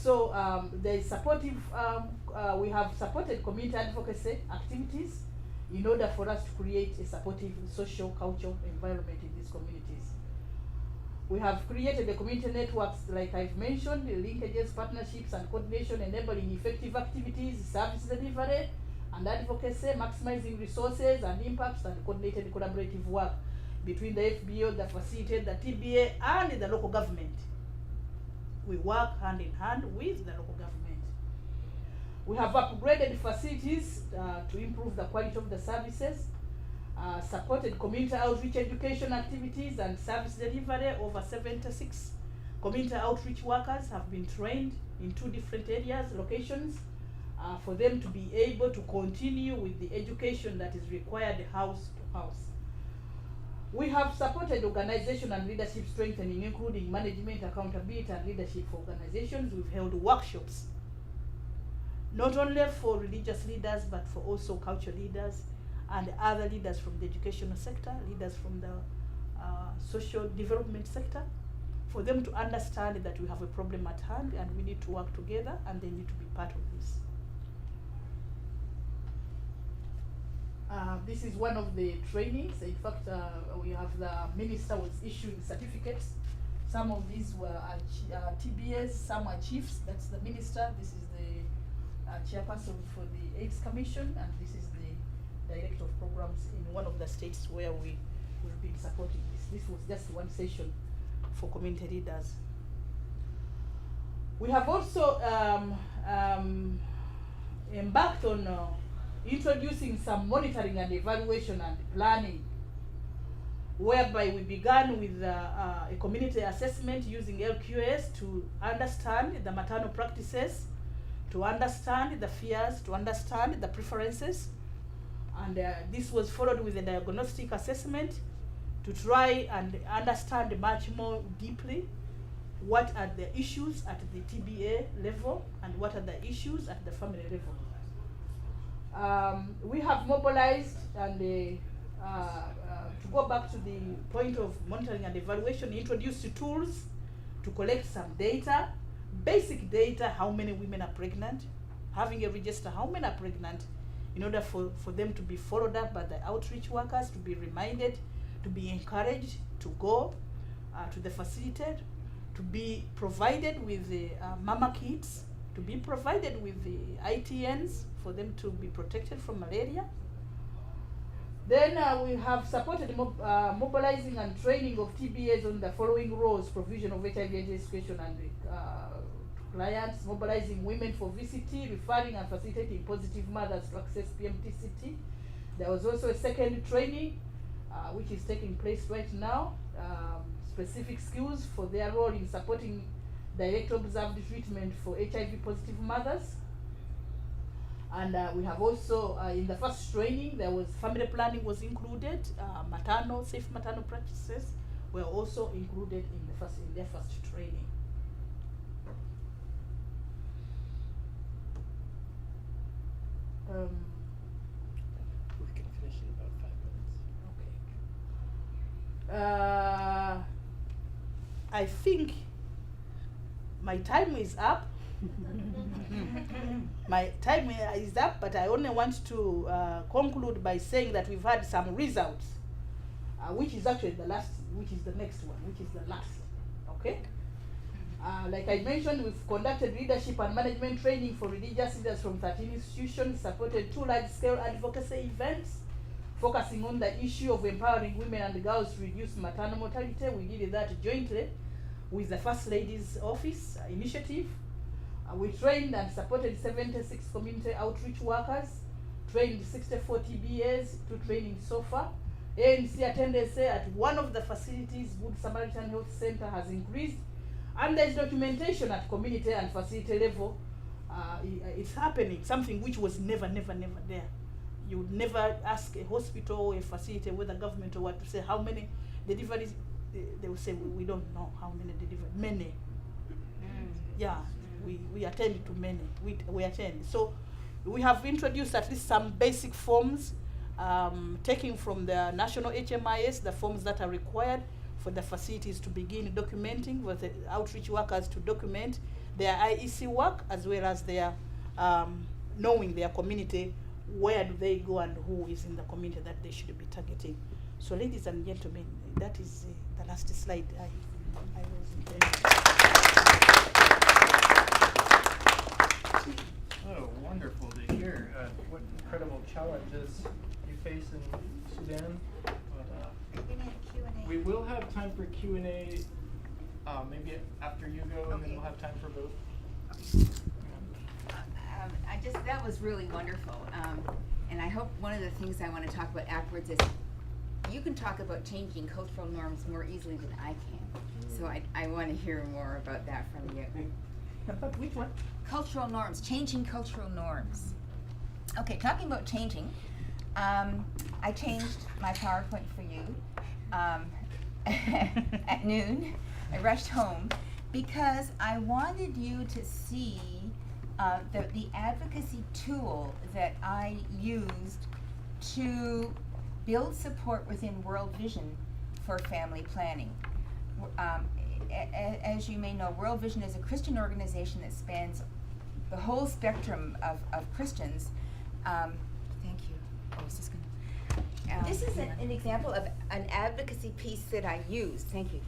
Also, there is supportive, we have supported community advocacy activities in order for us to create a supportive social cultural environment in these communities. We have created the community networks, like I've mentioned, the linkages, partnerships, and coordination, enabling effective activities, service delivery, and advocacy, maximizing resources and impacts, and coordinated collaborative work between the FBO, the facilitator, the TBA, and the local government. We work hand in hand with the local government. We have upgraded facilities to improve the quality of the services, supported community outreach education activities and service delivery. Over 76 community outreach workers have been trained in 2 different areas, locations, for them to be able to continue with the education that is required house to house. We have supported organization and leadership strengthening, including management, accountability, and leadership for organizations. We've held workshops, not only for religious leaders, but for also cultural leaders and other leaders from the educational sector, leaders from the social development sector, for them to understand that we have a problem at hand and we need to work together and they need to be part of this. This is one of the trainings. In fact, we have the minister was issuing certificates. Some of these were TBS, some are chiefs. That's the minister. This is the chairperson for the AIDS Commission, and this is the director of programs in one of the states where we've been supporting this. This was just one session for community leaders. We have also embarked on introducing some monitoring and evaluation and planning, whereby we began with a community assessment using LQS to understand the maternal practices, to understand the fears, to understand the preferences, and this was followed with a diagnostic assessment to try and understand much more deeply what are the issues at the TBA level and what are the issues at the family level. We have mobilized and to go back to the point of monitoring and evaluation, introduced tools to collect some data, basic data, how many women are pregnant, having a register, how many are pregnant, in order for them to be followed up by the outreach workers, to be reminded, to be encouraged to go to the facilitator, to be provided with the mama kits, to be provided with the ITNs for them to be protected from malaria. Then we have supported mobilizing and training of TBAs on the following roles: provision of HIV/AIDS education and clients, mobilizing women for VCT, referring and facilitating positive mothers to access PMTCT. There was also a second training which is taking place right now, specific skills for their role in supporting direct observed treatment for HIV positive mothers. And we have also, in the first training, there was family planning was included, maternal, safe maternal practices were also included in their first training. We can finish in about 5 minutes. Okay. I think my time is up. My time is up, but I only want to conclude by saying that we've had some results, which is actually the last, which is the next one, which is the last, okay? Like I mentioned, we've conducted leadership and management training for religious leaders from 13 institutions, supported 2 large-scale advocacy events, focusing on the issue of empowering women and girls to reduce maternal mortality. We did that jointly with the First Lady's Office initiative. We trained and supported 76 community outreach workers, trained 64 TBAs, 2 trainings so far. ANC attendance at one of the facilities, Good Samaritan Health Center, has increased. And there's documentation at community and facility level. It's happening, something which was never there. You would never ask a hospital or a facility, whether government or what, to say how many deliveries. They will say, we don't know how many deliveries. Many. Yeah, we attend to many. We attend. So we have introduced at least some basic forms, taking from the national HMIS, the forms that are required for the facilities to begin documenting, for the outreach workers to document their IEC work as well as their knowing their community, where do they go and who is in the community that they should be targeting. So ladies and gentlemen, that is the last slide I was intending. Oh, wonderful to hear. What incredible challenges you face in Sudan. But, We're gonna have Q&A. we will have time for Q&A maybe after you go, and then we'll have time for both. That was really wonderful. And I hope one of the things I want to talk about afterwards is you can talk about changing cultural norms more easily than I can. So I want to hear more about that from you. But which one? Cultural norms, changing cultural norms. Okay, talking about changing, I changed my PowerPoint for you at noon. I rushed home because I wanted you to see the advocacy tool that I used to build support within World Vision for family planning. As you may know, World Vision is a Christian organization that spans the whole spectrum of Christians. Thank you. Oh, is this gonna? This is an example of an advocacy piece that I used. Thank you.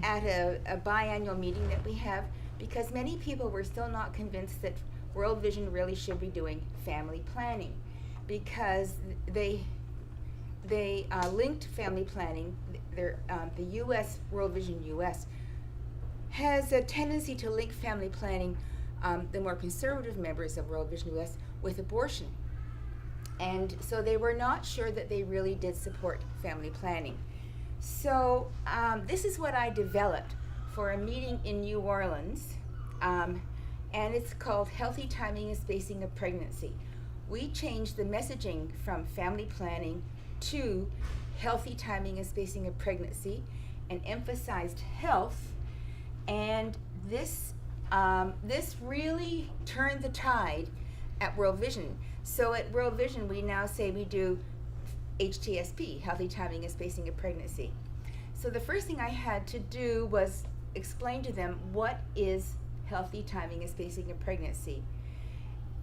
At a biannual meeting that we have, because many people were still not convinced that World Vision really should be doing family planning, because they linked family planning. The U.S. World Vision U.S. has a tendency to link family planning, the more conservative members of World Vision U.S., with abortion. And so they were not sure that they really did support family planning. So this is what I developed for a meeting in New Orleans, and it's called Healthy Timing and Spacing of Pregnancy. We changed the messaging from family planning to healthy timing and spacing of pregnancy and emphasized health, and this really turned the tide at World Vision. So at World Vision we now say we do HTSP, healthy timing and spacing of pregnancy. So the first thing I had to do was explain to them what is healthy timing and spacing of pregnancy.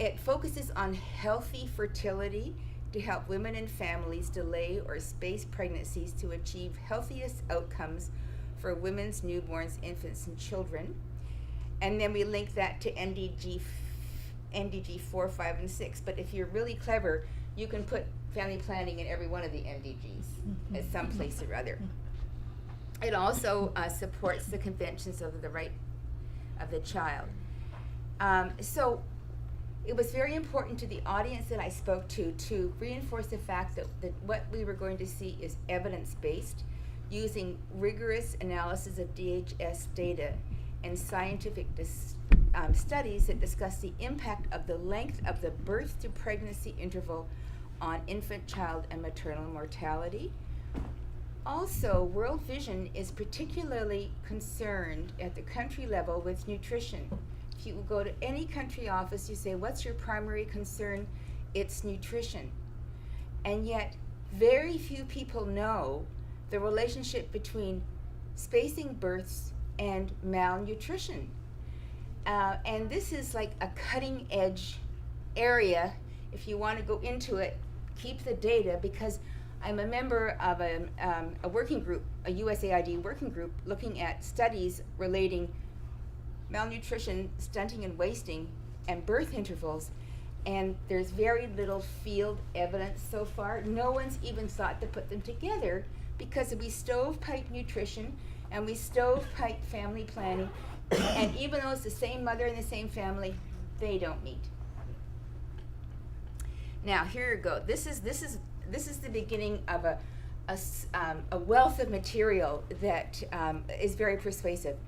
It focuses on healthy fertility to help women and families delay or space pregnancies to achieve healthiest outcomes for women's newborns, infants, and children. And then we link that to NDG 4, 5, and 6. But if you're really clever, you can put family planning in every one of the NDGs at some place or other. It also supports the conventions of the right of the child. So it was very important to the audience that I spoke to reinforce the fact that what we were going to see is evidence-based, using rigorous analysis of DHS data and scientific studies that discuss the impact of the length of the birth to pregnancy interval on infant, child, and maternal mortality. Also, World Vision is particularly concerned at the country level with nutrition. If you go to any country office, you say, what's your primary concern? It's nutrition. And yet, very few people know the relationship between spacing births and malnutrition. And this is like a cutting edge area. If you want to go into it, keep the data, because I'm a member of a working group, a USAID working group, looking at studies relating malnutrition, stunting and wasting, and birth intervals, and there's very little field evidence so far. No one's even thought to put them together, because we stovepipe nutrition and we stovepipe family planning, and even though it's the same mother and the same family, they don't meet. Now here you go. This is the beginning of a wealth of material that is very persuasive.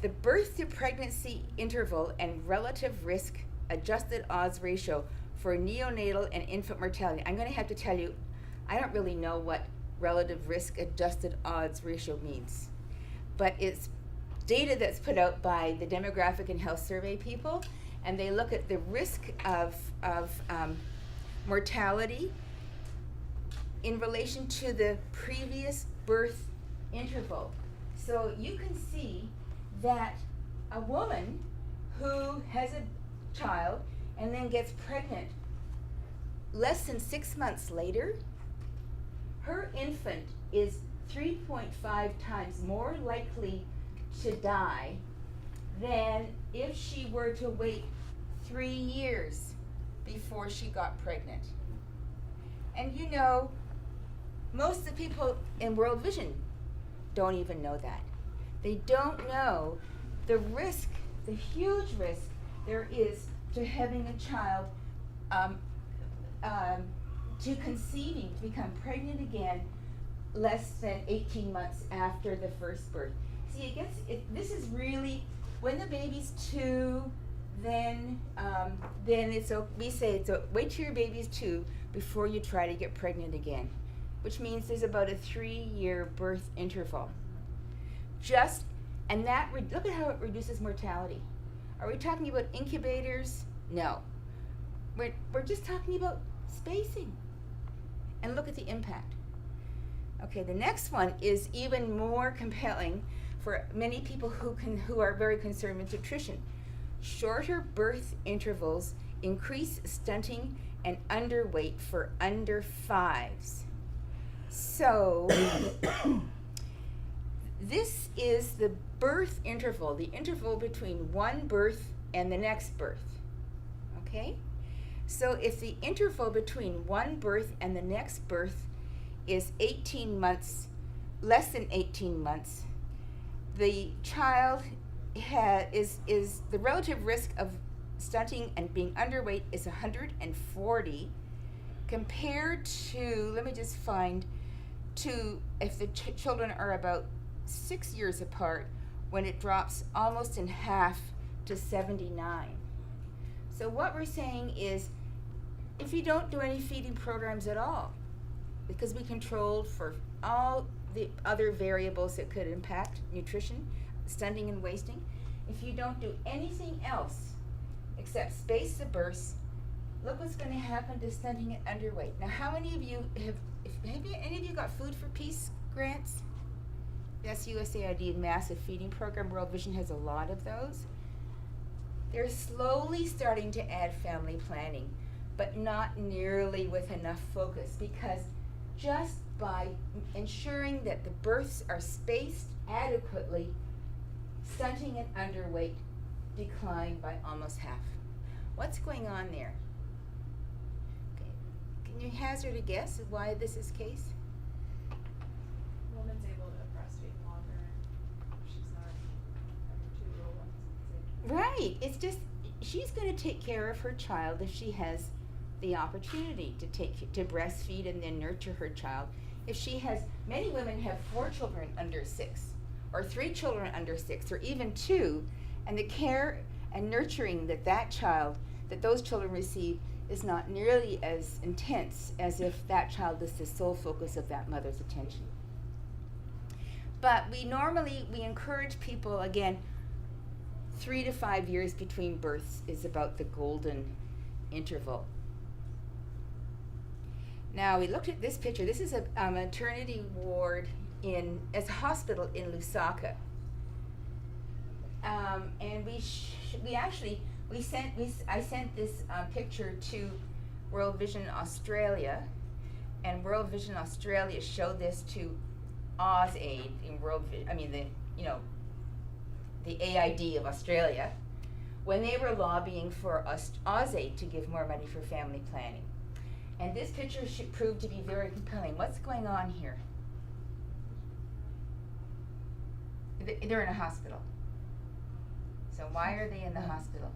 The birth to pregnancy interval and relative risk adjusted odds ratio for neonatal and infant mortality. I'm going to have to tell you, I don't really know what relative risk adjusted odds ratio means, but it's data that's put out by the Demographic and Health Survey people, and they look at the risk of mortality in relation to the previous birth interval. So you can see that a woman who has a child and then gets pregnant less than 6 months later, her infant is 3.5 times more likely to die than if she were to wait 3 years before she got pregnant. And you know, most of the people in World Vision don't even know that. They don't know the risk, the huge risk there is to having a child, to conceiving, to become pregnant again less than 18 months after the first birth. See, this is really, when the baby's 2, then we say wait till your baby's 2 before you try to get pregnant again, which means there's about a 3-year birth interval. Look at how it reduces mortality. Are we talking about incubators? No. We're just talking about spacing. And look at the impact. Okay, the next one is even more compelling for many people who are very concerned with nutrition. Shorter birth intervals increase stunting and underweight for under 5s. So this is the birth interval, the interval between one birth and the next birth. Okay? So if the interval between one birth and the next birth is 18 months, less than 18 months, the child is the relative risk of stunting and being underweight is 140 compared to, let me just find, to if the children are about 6 years apart, when it drops almost in half to 79. So what we're saying is, if you don't do any feeding programs at all, because we controlled for all the other variables that could impact nutrition, stunting and wasting, if you don't do anything else except space the births, look what's going to happen to stunting and underweight. Now, how many of you have any of you got Food for Peace grants? That's USAID massive feeding program. World Vision has a lot of those. They're slowly starting to add family planning, but not nearly with enough focus, because just by ensuring that the births are spaced adequately, stunting and underweight decline by almost half. What's going on there? Okay. Can you hazard a guess of why this is the case? Woman's able to breastfeed longer and she's not having 2 little ones. Right. It's just, she's going to take care of her child if she has the opportunity to breastfeed and then nurture her child. If she has, many women have 4 children under 6, or 3 children under 6, or even 2, and the care and nurturing that those children receive is not nearly as intense as if that child is the sole focus of that mother's attention. But we encourage people, again, 3 to 5 years between births is about the golden interval. Now, we looked at this picture. This is a maternity ward as a hospital in Lusaka. And I sent this picture to World Vision Australia, and World Vision Australia showed this to AusAid in the AID of Australia, when they were lobbying for AusAid to give more money for family planning. And this picture proved to be very compelling. What's going on here? They're in a hospital. So why are they in the hospital?